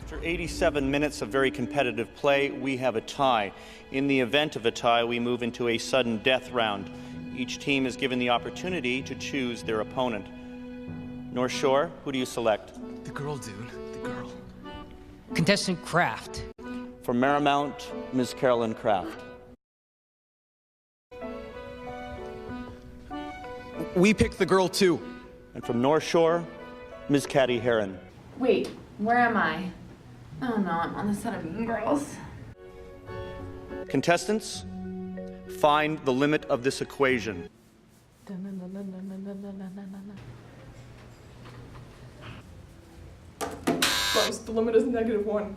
After 87 minutes of very competitive play, we have a tie. In the event of a tie, we move into a sudden death round. Each team is given the opportunity to choose their opponent. North Shore, who do you select? The girl, dude. The girl. Contestant Kraft. From Marymount, Ms. Carolyn Kraft. We picked the girl, too. And from North Shore, Ms. Caddy Heron. Wait, where am I? Oh no, I'm on the set of Mean Girls. Contestants, find the limit of this equation. Close. The limit is -1.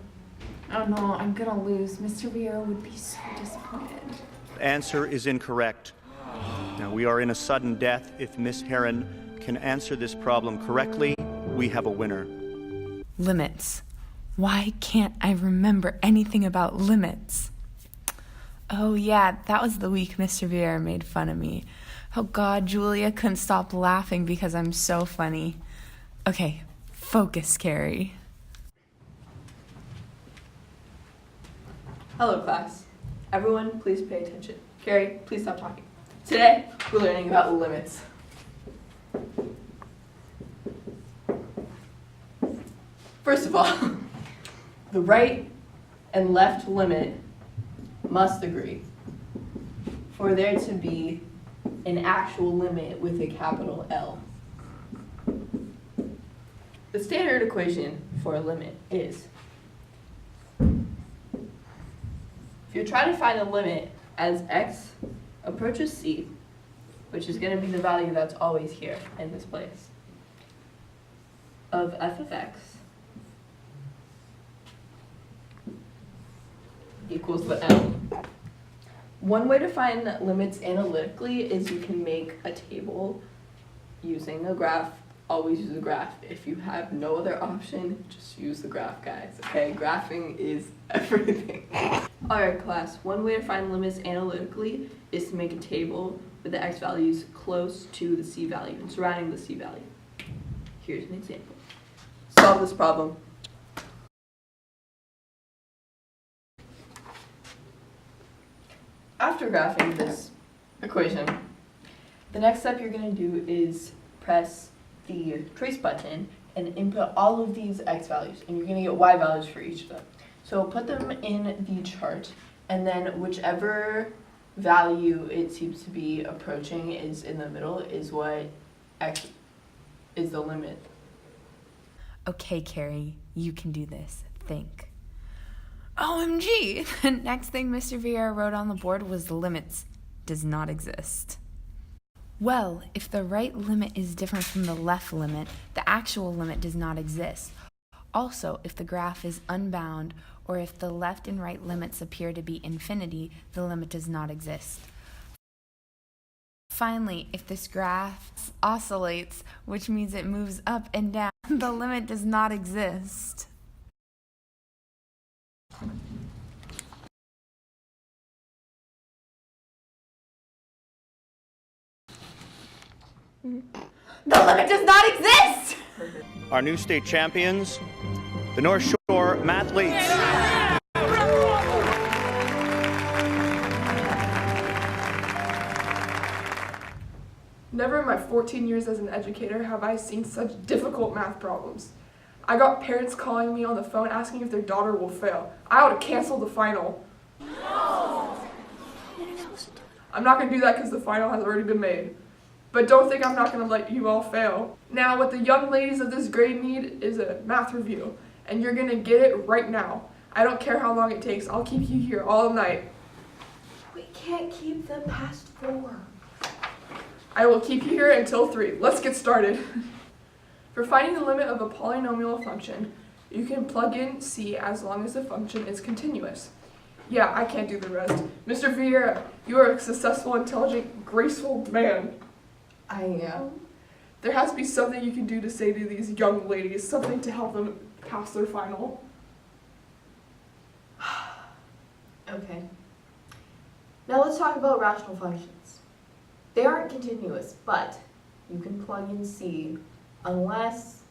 Oh no, I'm gonna lose. Mr. Vieira would be so disappointed. Answer is incorrect. Now, we are in a sudden death. If Miss Heron can answer this problem correctly, we have a winner. Limits. Why can't I remember anything about limits? Oh yeah, that was the week Mr. Vieira made fun of me. Oh God, Julia couldn't stop laughing because I'm so funny. Okay, focus, Kerry. Hello, class. Everyone, please pay attention. Kerry, please stop talking. Today, we're learning about limits. First of all, the right and left limit must agree for there to be an actual limit with a capital L. The standard equation for a limit is, if you're trying to find a limit as x approaches c, which is going to be the value that's always here in this place, of f of x equals the L. One way to find limits analytically is you can make a table using a graph. Always use a graph. If you have no other option, just use the graph, guys. Okay, graphing is everything. Alright, class, one way to find limits analytically is to make a table with the x values close to the c value and surrounding the c value. Here's an example. Solve this problem. After graphing this equation, the next step you're going to do is press the trace button and input all of these x values, and you're going to get y values for each of them. So put them in the chart, and then whichever value it seems to be approaching is in the middle is what x is the limit. Okay, Kerry, you can do this. Think. OMG! The next thing Mr. Vieira wrote on the board was limits does not exist. Well, if the right limit is different from the left limit, the actual limit does not exist. Also, if the graph is unbound, or if the left and right limits appear to be infinity, the limit does not exist. Finally, if this graph oscillates, which means it moves up and down, the limit does not exist. The limit does not exist! Our new state champions, the North Shore Mathletes. Never in my 14 years as an educator have I seen such difficult math problems. I got parents calling me on the phone asking if their daughter will fail. I ought to cancel the final. No! I'm not going to do that because the final has already been made. But don't think I'm not going to let you all fail. Now, what the young ladies of this grade need is a math review, and you're going to get it right now. I don't care how long it takes. I'll keep you here all night. We can't keep them past 4. I will keep you here until 3. Let's get started. For finding the limit of a polynomial function, you can plug in c as long as the function is continuous. Yeah, I can't do the rest. Mr. Vieira, you are a successful, intelligent, graceful man. I am. There has to be something you can do to say to these young ladies, something to help them pass their final. Okay. Now let's talk about rational functions. They aren't continuous, but you can plug in c unless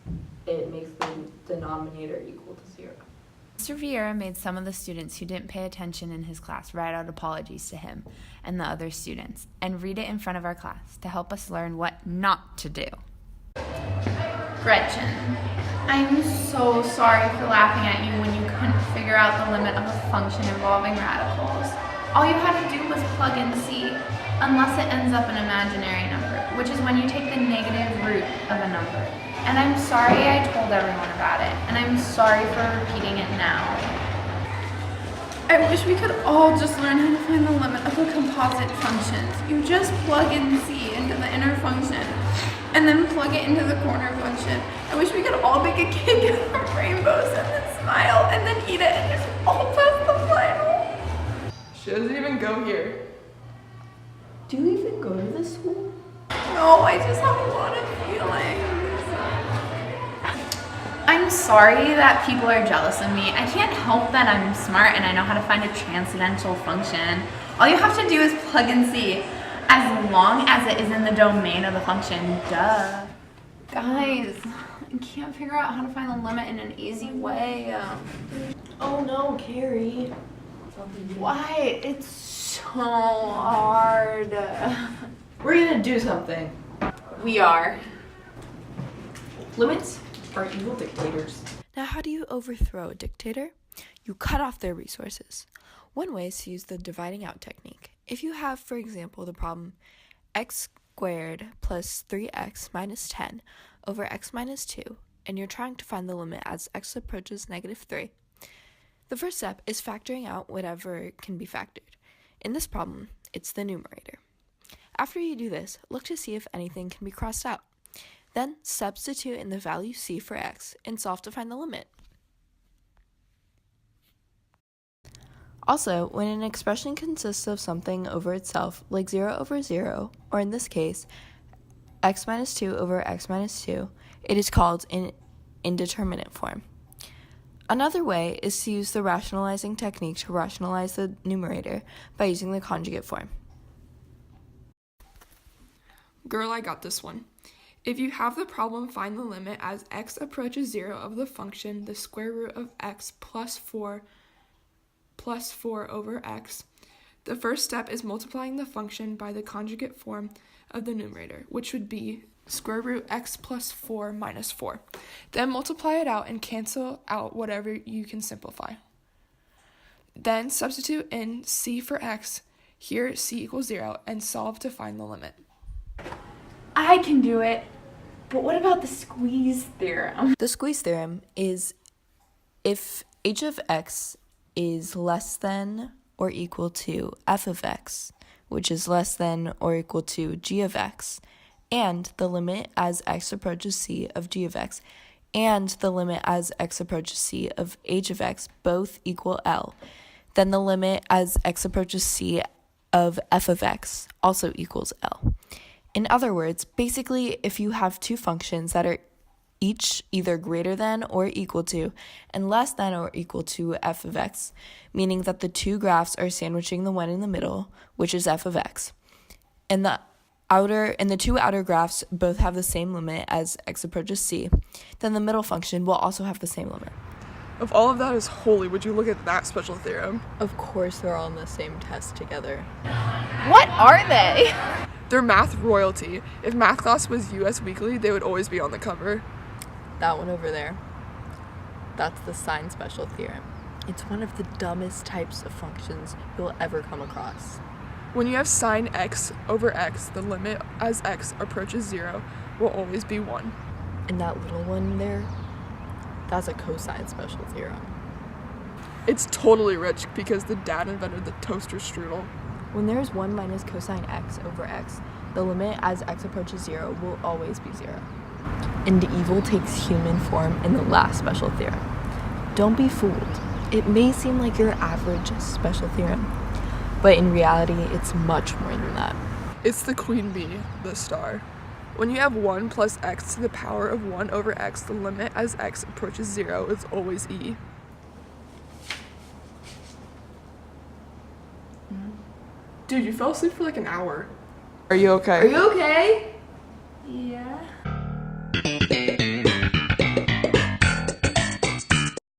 it makes the denominator equal to 0. Mr. Vieira made some of the students who didn't pay attention in his class write out apologies to him and the other students and read it in front of our class to help us learn what not to do. Gretchen, I'm so sorry for laughing at you when you couldn't figure out the limit of a function involving radicals. All you had to do was plug in C, unless it ends up an imaginary number, which is when you take the negative root of a number. And I'm sorry I told everyone about it, and I'm sorry for repeating it now. I wish we could all just learn how to find the limit of a composite function. You just plug in C into the inner function, and then plug it into the corner function. I wish we could all make a cake out of rainbows and then smile and then eat it and just all pass the final. She doesn't even go here. Do you even go to this school? No, I just have a lot of feelings. I'm sorry that people are jealous of me. I can't help that I'm smart and I know how to find a transcendental function. All you have to do is plug in C, as long as it is in the domain of the function. Duh. Guys, I can't figure out how to find the limit in an easy way. Oh no, Kerry. Why? It's so hard. We're gonna do something. We are. Limits are evil dictators. Now, how do you overthrow a dictator? You cut off their resources. One way is to use the dividing out technique. If you have, for example, the problem x squared plus 3x minus 10 over x minus 2, and you're trying to find the limit as x approaches negative 3, the first step is factoring out whatever can be factored. In this problem, it's the numerator. After you do this, look to see if anything can be crossed out. Then substitute in the value c for x and solve to find the limit. Also, when an expression consists of something over itself, like 0 over 0, or in this case, x minus 2 over x minus 2, it is called an indeterminate form. Another way is to use the rationalizing technique to rationalize the numerator by using the conjugate form. Girl, I got this one. If you have the problem find the limit as x approaches 0 of the function the square root of x plus 4 over x, the first step is multiplying the function by the conjugate form of the numerator, which would be square root x plus 4 minus 4. Then multiply it out and cancel out whatever you can simplify. Then substitute in c for x, here c equals 0, and solve to find the limit. I can do it. But what about the squeeze theorem? The squeeze theorem is if h of x is less than or equal to f of x, which is less than or equal to g of x, and the limit as x approaches c of g of x, and the limit as x approaches c of h of x both equal L, then the limit as x approaches c of f of x also equals L. In other words, basically, if you have two functions that are each either greater than or equal to and less than or equal to f of x, meaning that the two graphs are sandwiching the one in the middle, which is f of x, and the two outer graphs both have the same limit as x approaches c, then the middle function will also have the same limit. If all of that is holy, would you look at that special theorem? Of course they're all in the same test together. What are they? They're math royalty. If math class was US Weekly, they would always be on the cover. That one over there. That's the sine special theorem. It's one of the dumbest types of functions you'll ever come across. When you have sine x over x, the limit as x approaches 0 will always be 1. And that little one there, that's a cosine special theorem. It's totally rich because the dad invented the toaster strudel. When there's 1 minus cosine x over x, the limit as x approaches 0 will always be 0. And evil takes human form in the last special theorem. Don't be fooled. It may seem like your average special theorem, but in reality, it's much more than that. It's the queen bee, the star. When you have 1 plus x to the power of 1 over x, the limit as x approaches 0 is always e. Dude, you fell asleep for like an hour. Are you okay? Are you okay? Yeah.